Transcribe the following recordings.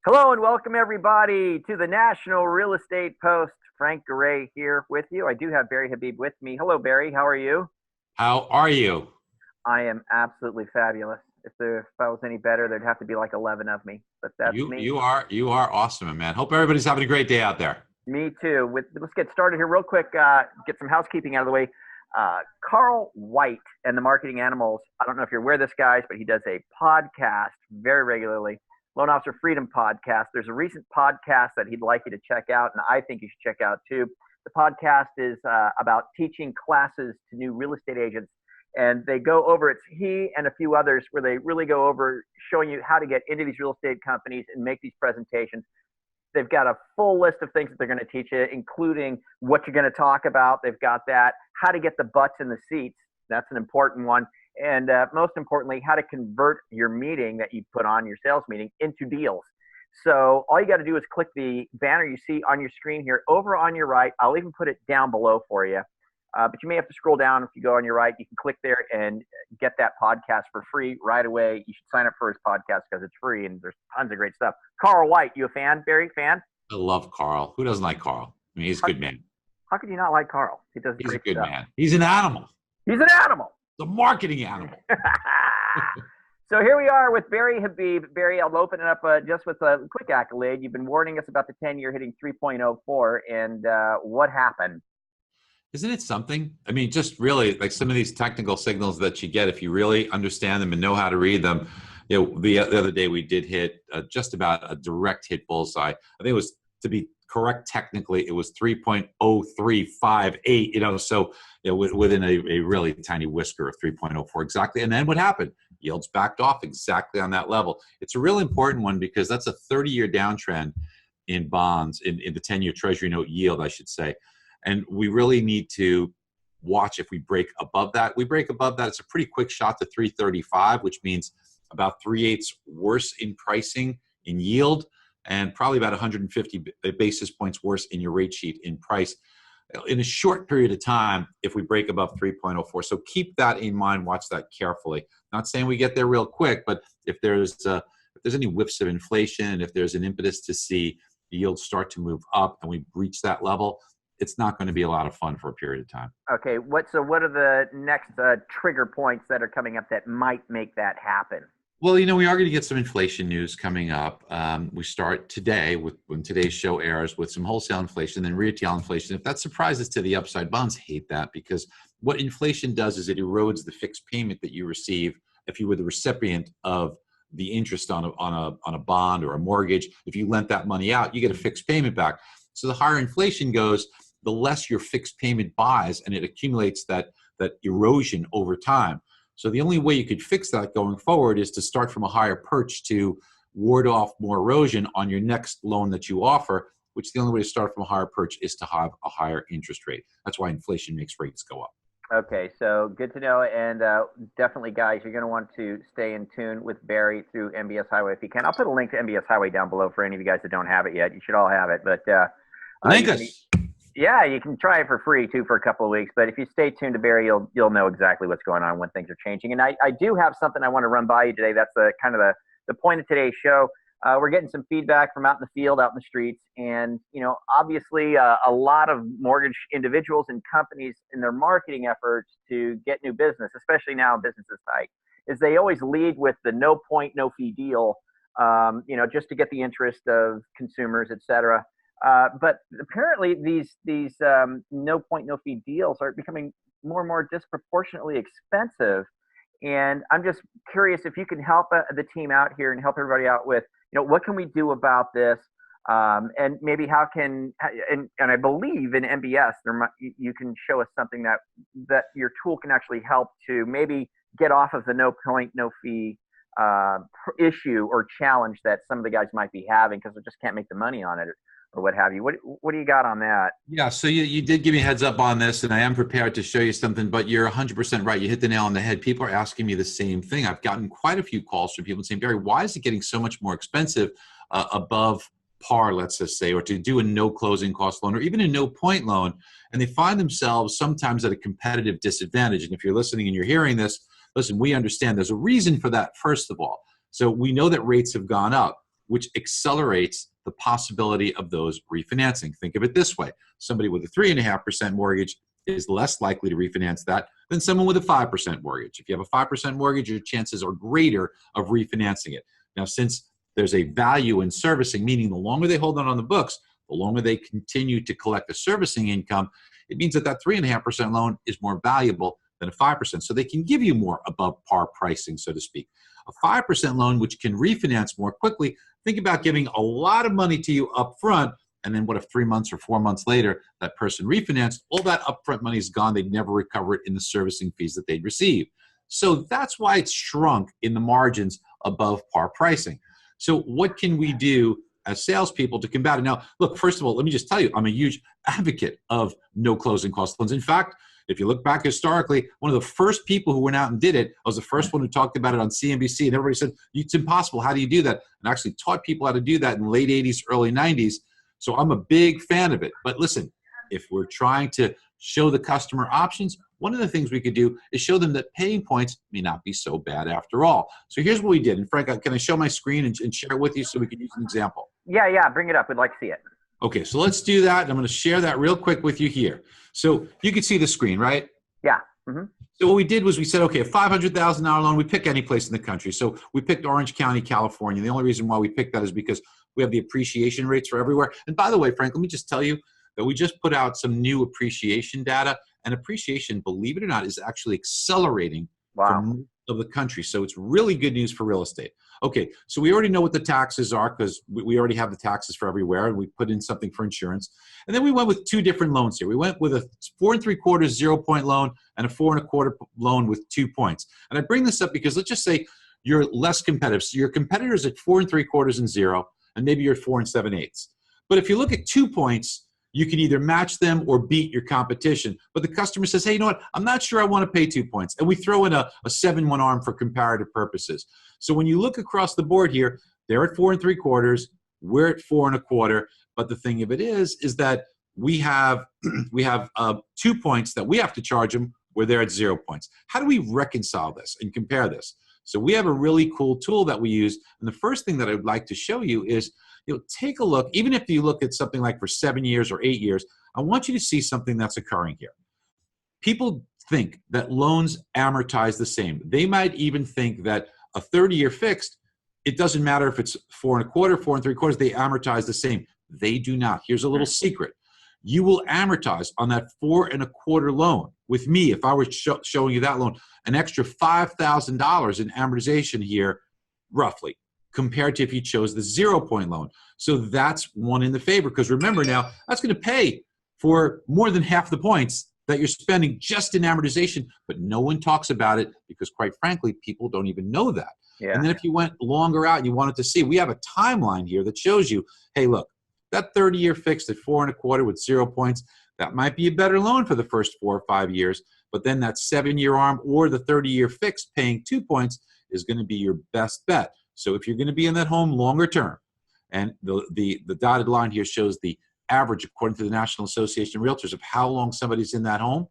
Hello and welcome everybody to the National Real Estate Post. Frank Garay here with you. I do have Barry Habib with me. Hello, Barry. How are you? How are you? I am absolutely fabulous. If I was any better, there'd have to be like 11 of me, but that's You me. you are you are awesome, man. Hope everybody's having a great day out there. Me too. Let's get started here real quick. Get some housekeeping out of the way. Carl White and the Marketing Animals. I don't know if you're aware of this, guys, but he does a podcast very regularly. Loan Officer Freedom podcast. There's a recent podcast that he'd like you to check out, and I think you should check out too. The podcast is about teaching classes to new real estate agents, and they go over, it's he and a few others, where they really go over showing you how to get into these real estate companies and make these presentations. They've got a full list of things that they're going to teach you, including what you're going to talk about. They've got that, how to get the butts in the seats. That's an important one. And most importantly, how to convert your meeting that you put on, your sales meeting, into deals. So all you got to do is click the banner you see on your screen here over on your right. I'll even put it down below for you. But you may have to scroll down. If you go on your right, you can click there and get that podcast for free right away. You should sign up for his podcast because it's free and there's tons of great stuff. Carl White, you a fan, Barry? Fan? I love Carl. Who doesn't like Carl? I mean, he's a good man. How could you not like Carl? He does He's a great good stuff. man. He's an animal. He's an animal. The marketing animal. So here we are with Barry Habib. Barry, I'll open it up just with a quick accolade. You've been warning us about the 10-year hitting 3.04, and what happened? Isn't it something? I mean, just really like some of these technical signals that you get, if you really understand them and know how to read them. You know, the other day we did hit just about a direct hit bullseye. I think it was, to be correct technically, it was 3.0358, so within a really tiny whisker of 3.04 exactly. And then what happened? Yields backed off exactly on that level. It's a real important one because that's a 30-year downtrend in bonds, in the 10-year Treasury note yield, I should say. And we really need to watch if we break above that. We break above that, it's a pretty quick shot to 335, which means about 3/8 worse in pricing in yield, and probably about 150 basis points worse in your rate sheet in price in a short period of time if we break above 3.04. So keep that in mind, watch that carefully. Not saying we get there real quick, but if there's any whiffs of inflation, and if there's an impetus to see the yields start to move up and we breach that level, it's not going to be a lot of fun for a period of time. Okay, what are the next trigger points that are coming up that might make that happen? Well, we are going to get some inflation news coming up. We start today when today's show airs with some wholesale inflation, then retail inflation. If that surprises to the upside, bonds hate that because what inflation does is it erodes the fixed payment that you receive if you were the recipient of the interest on a bond or a mortgage. If you lent that money out, you get a fixed payment back. So the higher inflation goes, the less your fixed payment buys, and it accumulates that erosion over time. So the only way you could fix that going forward is to start from a higher perch to ward off more erosion on your next loan that you offer, which the only way to start from a higher perch is to have a higher interest rate. That's why inflation makes rates go up. Okay, so good to know. And definitely, guys, you're going to want to stay in tune with Barry through MBS Highway if you can. I'll put a link to MBS Highway down below for any of you guys that don't have it yet. You should all have it. But link us. Yeah, you can try it for free too for a couple of weeks. But if you stay tuned to Barry, you'll know exactly what's going on when things are changing. And I do have something I want to run by you today. That's kind of the point of today's show. We're getting some feedback from out in the field, out in the streets, and obviously a lot of mortgage individuals and companies in their marketing efforts to get new business, especially now business is tight, is they always lead with the no point, no fee deal, just to get the interest of consumers, et cetera. But apparently these no point, no fee deals are becoming more and more disproportionately expensive. And I'm just curious if you can help the team out here and help everybody out with, what can we do about this? And maybe how can, and I believe in MBS, you can show us something that your tool can actually help to maybe get off of the no point, no fee issue or challenge that some of the guys might be having because they just can't make the money on it. Or what have you. What do you got on that? Yeah, so you did give me a heads up on this, and I am prepared to show you something, but you're 100% right. You hit the nail on the head. People are asking me the same thing. I've gotten quite a few calls from people saying, Barry, why is it getting so much more expensive above par, let's just say, or to do a no closing cost loan or even a no point loan? And they find themselves sometimes at a competitive disadvantage. And if you're listening and you're hearing this, listen, we understand there's a reason for that, first of all. So we know that rates have gone up. which accelerates the possibility of those refinancing. Think of it this way. Somebody with a 3.5% mortgage is less likely to refinance that than someone with a 5% mortgage. If you have a 5% mortgage, your chances are greater of refinancing it. Now, since there's a value in servicing, meaning the longer they hold on the books, the longer they continue to collect the servicing income, it means that that 3.5% loan is more valuable than a 5%. So they can give you more above par pricing, so to speak. A 5% loan, which can refinance more quickly, think about giving a lot of money to you up front, and then what if 3 months or 4 months later, that person refinanced, all that upfront money is gone, they'd never recover it in the servicing fees that they'd receive. So that's why it's shrunk in the margins above par pricing. So what can we do as salespeople to combat it? Now, look, first of all, let me just tell you, I'm a huge advocate of no closing cost loans. In fact, if you look back historically, one of the first people who went out and did it, I was the first one who talked about it on CNBC, and everybody said, it's impossible. How do you do that? And I actually taught people how to do that in the late 80s, early 90s. So I'm a big fan of it. But listen, if we're trying to show the customer options, one of the things we could do is show them that paying points may not be so bad after all. So here's what we did. And Frank, can I show my screen and share it with you so we can use an example? Yeah, bring it up. We'd like to see it. Okay, so let's do that. I'm going to share that real quick with you here. So you can see the screen, right? Yeah. Mm-hmm. So what we did was we said, okay, a $500,000 loan, we pick any place in the country. So we picked Orange County, California. The only reason why we picked that is because we have the appreciation rates for everywhere. And by the way, Frank, let me just tell you that we just put out some new appreciation data, and appreciation, believe it or not, is actually accelerating for most of the country. So it's really good news for real estate. Okay, so we already know what the taxes are because we already have the taxes for everywhere, and we put in something for insurance. And then we went with two different loans here. We went with a 4 3/4 0-point loan and a 4 1/4 loan with 2 points. And I bring this up because let's just say you're less competitive. So your competitor's at 4 3/4 and 0, and maybe you're at 4 7/8. But if you look at 2 points, you can either match them or beat your competition. But the customer says, hey, you know what? I'm not sure I want to pay 2 points. And we throw in a 7-1 arm for comparative purposes. So when you look across the board here, they're at 4 3/4, we're at 4 1/4. But the thing of it is that we have 2 points that we have to charge them where they're at 0 points. How do we reconcile this and compare this? So we have a really cool tool that we use. And the first thing that I would like to show you is, take a look, even if you look at something like for 7 years or 8 years, I want you to see something that's occurring here. People think that loans amortize the same. They might even think that a 30-year fixed, it doesn't matter if it's 4 1/4, 4 3/4, they amortize the same. They do not. Here's a little secret. You will amortize on that 4 1/4 loan with me, if I were showing you that loan, an extra $5,000 in amortization here, roughly, compared to if you chose the 0-point loan. So that's one in the favor, because remember now, that's going to pay for more than half the points that you're spending just in amortization, but no one talks about it because, quite frankly, people don't even know that. Yeah. And then if you went longer out and you wanted to see, we have a timeline here that shows you, hey, look, that 30-year fixed at 4 1/4 with 0 points, that might be a better loan for the first 4 or 5 years, but then that 7-year arm or the 30-year fixed paying 2 points is going to be your best bet. So if you're going to be in that home longer term, and the dotted line here shows the average, according to the National Association of Realtors, of how long somebody's in that home,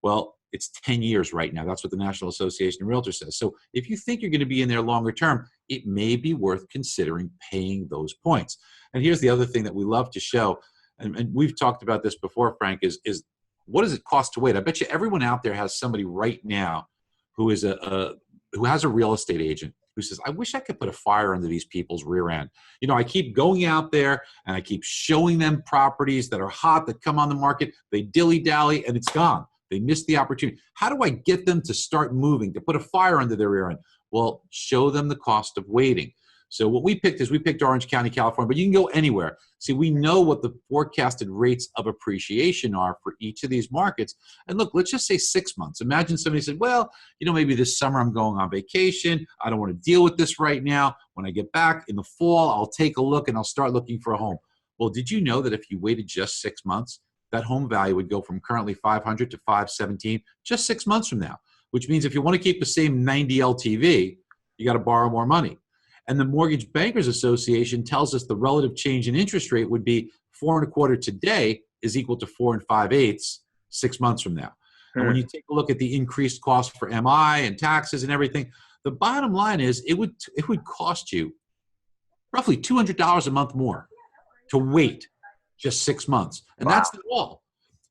well, it's 10 years right now. That's what the National Association of Realtors says. So if you think you're going to be in there longer term, it may be worth considering paying those points. And here's the other thing that we love to show, and we've talked about this before, Frank, is what does it cost to wait? I bet you everyone out there has somebody right now who is who has a real estate agent who says, I wish I could put a fire under these people's rear end. I keep going out there and I keep showing them properties that are hot, that come on the market. They dilly-dally and it's gone. They missed the opportunity. How do I get them to start moving, to put a fire under their rear end? Well, show them the cost of waiting. So what we picked is we picked Orange County, California, but you can go anywhere. See, we know what the forecasted rates of appreciation are for each of these markets. And look, let's just say 6 months. Imagine somebody said, well, maybe this summer I'm going on vacation. I don't want to deal with this right now. When I get back in the fall, I'll take a look and I'll start looking for a home. Well, did you know that if you waited just 6 months, that home value would go from currently 500 to 517 just 6 months from now, which means if you want to keep the same 90 LTV, you got to borrow more money. And the Mortgage Bankers Association tells us the relative change in interest rate would be 4 1/4 today is equal to 4 5/8 6 months from now. And when you take a look at the increased cost for MI and taxes and everything, the bottom line is it would cost you roughly $200 a month more to wait just 6 months. And Wow. that's the all.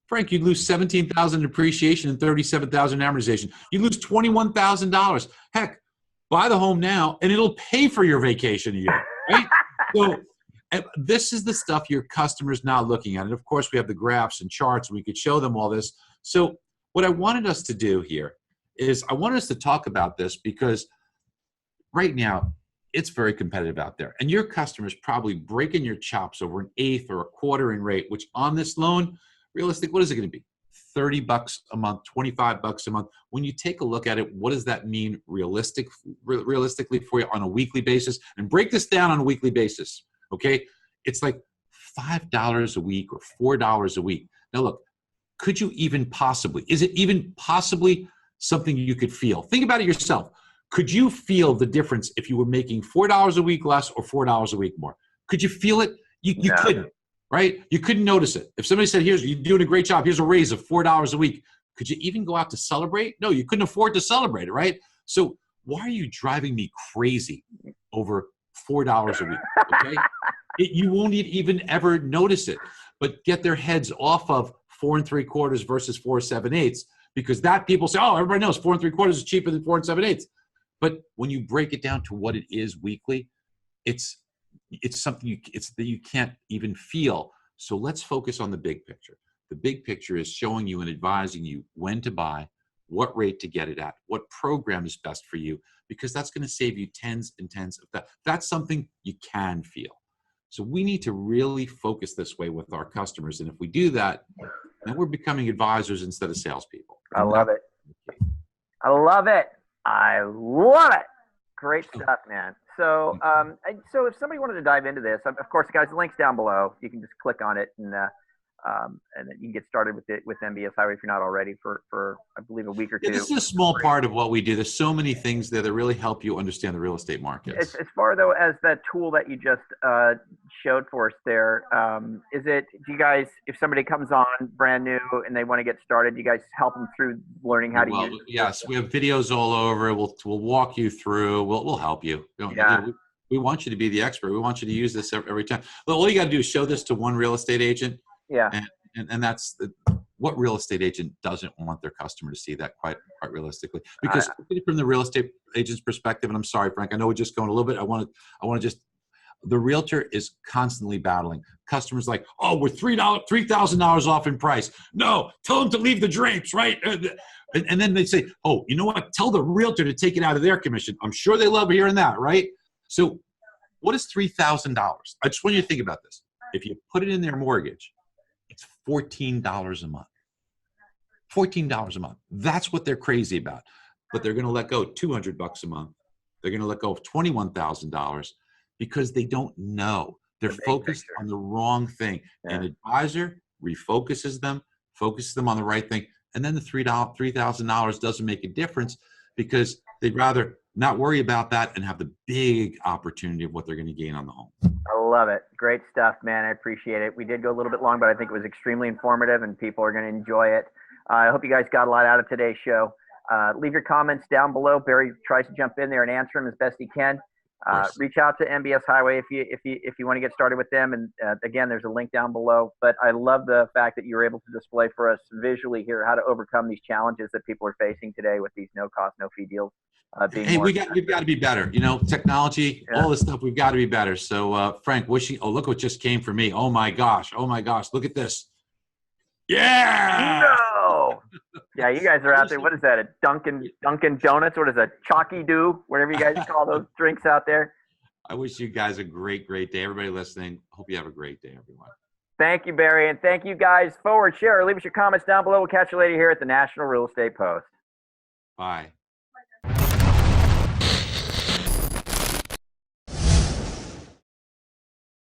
Frank, you'd lose $17,000 in depreciation and $37,000 in amortization. You lose $21,000. Heck, buy the home now, and it'll pay for your vacation a year, right? So this is the stuff your customer's not looking at. And of course, we have the graphs and charts. We could show them all this. So what I wanted us to do here is I wanted us to talk about this because right now, it's very competitive out there. And your customer's probably breaking your chops over an eighth or a quarter in rate, which on this loan, realistic, what is it going to be? $30 a month, $25 a month. When you take a look at it, what does that mean realistically for you on a weekly basis? And break this down on a weekly basis, okay? It's like $5 a week or $4 a week. Now look, could you even possibly, is it even possibly something you could feel? Think about it yourself. Could you feel the difference if you were making $4 a week less or $4 a week more? Could you feel it? You couldn't. Right? You couldn't notice it. If somebody said, you're doing a great job, here's a raise of $4 a week, could you even go out to celebrate? No, you couldn't afford to celebrate it, right? So why are you driving me crazy over $4 a week? Okay? You won't even ever notice it. But get their heads off of 4 3/4 versus 4 7/8, because that people say, oh, everybody knows 4 3/4 is cheaper than 4 7/8. But when you break it down to what it is weekly, it's something that you can't even feel. So let's focus on the big picture. The big picture is showing you and advising you when to buy, what rate to get it at, what program is best for you, because that's going to save you tens and tens of that. That's something you can feel. So we need to really focus this way with our customers. And if we do that, then we're becoming advisors instead of salespeople. I love it. I love it. I love it. Great stuff, man. So, so if somebody wanted to dive into this, of course, guys, the link's down below. You can just click on it, and then you can get started with it with MBS Highway if you're not already for I believe a week or two. Yeah, this is a small part of what we do. There's so many things there that really help you understand the real estate markets. As far though as that tool that you just showed for us there, do you guys, if somebody comes on brand new and they want to get started, you guys help them through learning how to use it? Yes, we have videos all over. We'll walk you through. We'll help you. We want you to be the expert. We want you to use this every time. Well, all you got to do is show this to one real estate agent. Yeah. And that's what real estate agent doesn't want their customer to see that quite realistically. Because from the real estate agent's perspective, and I'm sorry, Frank, I know we're just going a little bit. I want to just, the realtor is constantly battling. Customers like, oh, we're $3,000 off in price. No, tell them to leave the drapes, right? And then they say, oh, you know what? Tell the realtor to take it out of their commission. I'm sure they love hearing that, right? So what is $3,000? I just want you to think about this. If you put it in their mortgage, it's $14 a month. $14 a month. That's what they're crazy about. But they're going to let go $200 a month. They're going to let go of $21,000 because they don't know. They're focused on the wrong thing. Yeah. An advisor refocuses them, focuses them on the right thing. And then the $3,000 doesn't make a difference because they'd rather not worry about that and have the big opportunity of what they're going to gain on the home. I love it. Great stuff, man. I appreciate it. We did go a little bit long, but I think it was extremely informative and people are going to enjoy it. I hope you guys got a lot out of today's show. Leave your comments down below. Barry tries to jump in there and answer them as best he can. Reach out to MBS Highway if you want to get started with them. And again, there's a link down below. But I love the fact that you were able to display for us visually here how to overcome these challenges that people are facing today with these no cost, no fee deals. Hey, we've got to be better. You know, technology, all this stuff, we've got to be better. So, Frank, look what just came for me. Oh my gosh. Look at this. Yeah. No. Yeah, you guys are out there. What is that? A Dunkin' Donuts? What is that? Chalky Dew? Whatever you guys call those drinks out there. I wish you guys a great day. Everybody listening, hope you have a great day, everyone. Thank you, Barry. And thank you guys. Forward, share, leave us your comments down below. We'll catch you later here at the National Real Estate Post. Bye.